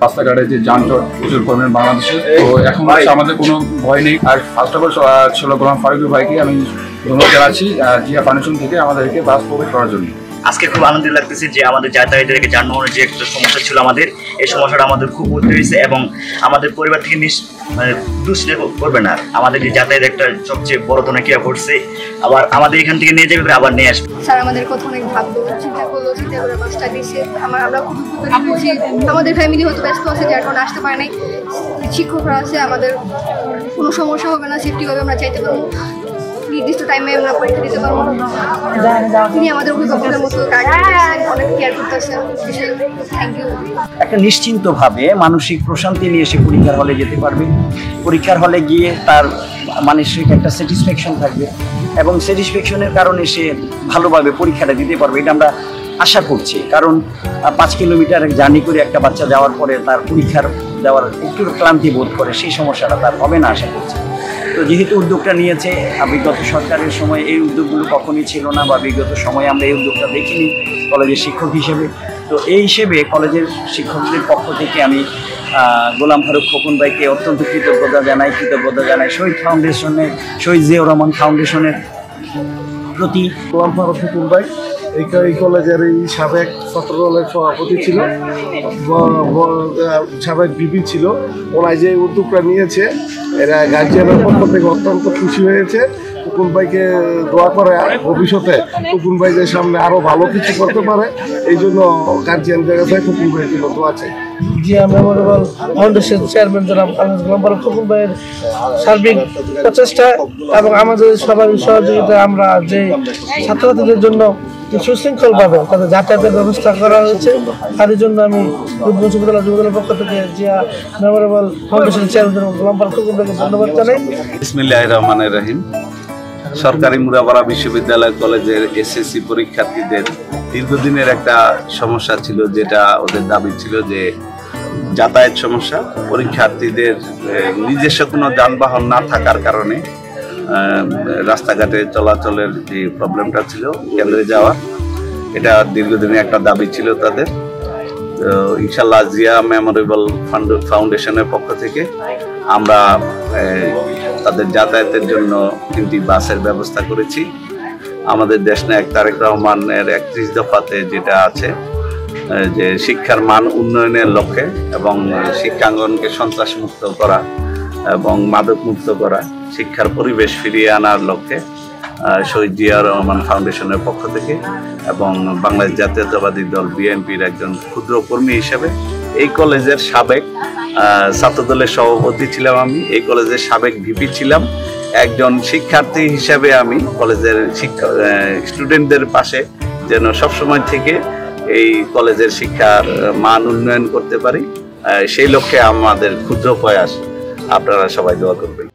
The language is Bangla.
রাস্তাঘাটে যে যানজট প্রচুর পরিমাণে বাংলাদেশে, তো এখন আমাদের কোনো ভয় নেই। আর ফার্স্ট অফ অল ছিল গোলাম ফারুক ভাইকে আমি ধন্যবাদ জানাচ্ছি জিয়া ফাউন্ডেশন থেকে আমাদেরকে বাস প্রোভাইড করার জন্য। আজকে খুব আনন্দ লাগতেছে যে আমাদের যাতায়াতের যানবাহনের যে একটা সমস্যা ছিল আমাদের, এই সমস্যাটা আমাদের খুব উঠতে হয়েছে এবং আমাদের পরিবার থেকে দুশ্চিন্তা করবে না। আমাদের যে যাতায়াত একটা সবচেয়ে বড় ধরনের ক্রিয়া করছে, আবার আমাদের এখান থেকে নিয়ে যাবে আবার নিয়ে আসবে। স্যার আমাদের কথা অনেক ভাবলো, চিন্তা করলো, চিন্তা করে বাসটা দিয়েছে। আমরা খুব খুশি। আমাদের ফ্যামিলি হয়তো ব্যস্ত আছে, যার কারণে আসতে পারে নাই। শিক্ষকরা আছে, আমাদের কোনো সমস্যা হবে না, সেফটিভাবে আমরা চাইতে পারবো, নির্দিষ্ট টাইমে আমরা পরীক্ষা দিতে পারবো। তিনি আমাদের অভিভাবকের মতো অনেক কেয়ার করতেছেন। Thank you. একটা নিশ্চিন্তভাবে মানসিক প্রশান্তি নিয়ে সে পরীক্ষার হলে যেতে পারবে। পরীক্ষার হলে গিয়ে তার মানসিক একটা স্যাটিসফ্যাকশন থাকবে এবং স্যাটিসফ্যাকশনের কারণে সে ভালোভাবে পরীক্ষাটা দিতে পারবে, এটা আমরা আশা করছি। কারণ 5 কিলোমিটার জার্নি করে একটা বাচ্চা যাওয়ার পরে তার পরীক্ষার দেওয়ার একটু ক্লান্তি বোধ করে, সেই সমস্যাটা তার হবে না আশা করছি। তো যেহেতু উদ্যোগটা নিয়েছে, বিগত সরকারের সময় এই উদ্যোগগুলো কখনই ছিল না, বা বিগত সময়ে আমরা এই উদ্যোগটা দেখিনি কলেজের শিক্ষক হিসেবে। তো এই হিসেবে কলেজের শিক্ষকদের পক্ষ থেকে আমি গোলাম ফারুক খোকন ভাইকে অত্যন্ত কৃতজ্ঞতা জানাই শহীদ জিয়াউর রহমান ফাউন্ডেশনের প্রতি। গোলাম ফারুক খোকন ভাই এই কলেজের এই সাবেক ছাত্র দলের সভাপতি ছিল, সাবেক বিপি ছিল। ওনারা যে উদ্যোগটা নিয়েছে, এরা গার্জিয়ানের পক্ষ থেকে অত্যন্ত খুশি হয়েছে। খোকন ভাইকে দোয়া করে ভবিষ্যতে খোকন ভাই যে সামনে আরও ভালো কিছু করতে পারে, এই জন্য গার্জিয়ানদের কাছে খোকন ভাইয়ের জন্য দোয়া চাই। জিয়া মেমোরিয়াল ফাউন্ডেশন চেয়ারম্যান জনাব গোলাম ফারুক খোকন ভাইয়ের সার্বিক প্রচেষ্টা এবং আমাদের সবার সহযোগিতা আমরা যে ছাত্রছাত্রীদের জন্য সুশৃঙ্খলভাবে তাদের যাতায়াতের ব্যবস্থা করা হয়েছে, তাদের জন্য আমি যুবদলের পক্ষ থেকে Zia Memorial foundation chairman Golam Faruk Khokon ভাইকে ধন্যবাদ জানাই। বিসমিল্লাহির রহমানির রহিম। সরকারি মুরাপাড়া বিশ্ববিদ্যালয় কলেজের এসএসসি পরীক্ষার্থীদের দীর্ঘদিনের একটা সমস্যা ছিল, যেটা ওদের দাবি ছিল যে যাতায়াত সমস্যা। পরীক্ষার্থীদের নিজস্ব কোনো যানবাহন না থাকার কারণে রাস্তাঘাটে চলাচলের যে প্রবলেমটা ছিল কেন্দ্রে যাওয়া, এটা দীর্ঘদিনের একটা দাবি ছিল তাদের। তো ইনশাল্লাহ জিয়া মেমোরিয়াল ফাউন্ডেশনের পক্ষ থেকে আমরা তাদের যাতায়াতের জন্য 3টি বাসের ব্যবস্থা করেছি। আমাদের দেশনায়ক তারেক রহমানের 31 দফাতে যেটা আছে যে শিক্ষার মান উন্নয়নের লক্ষ্যে এবং শিক্ষাঙ্গনকে সন্ত্রাসমুক্ত করা এবং মাদক মুক্ত করা, শিক্ষার পরিবেশ ফিরিয়ে আনার লক্ষ্যে শহীদ জিয়াউর রহমান ফাউন্ডেশনের পক্ষ থেকে এবং বাংলাদেশ জাতীয়তাবাদী দল বিএনপির একজন ক্ষুদ্র কর্মী হিসেবে এই কলেজের সাবেক ছাত্রদলের সভাপতি ছিলাম আমি, এই কলেজের সাবেক ভিপি ছিলাম। একজন শিক্ষার্থী হিসাবে আমি কলেজের স্টুডেন্টদের পাশে যেন সবসময় থেকে এই কলেজের শিক্ষার মান উন্নয়ন করতে পারি, সেই লক্ষ্যে আমাদের ক্ষুদ্র প্রয়াস। আপনারা সবাই দোয়া করবেন।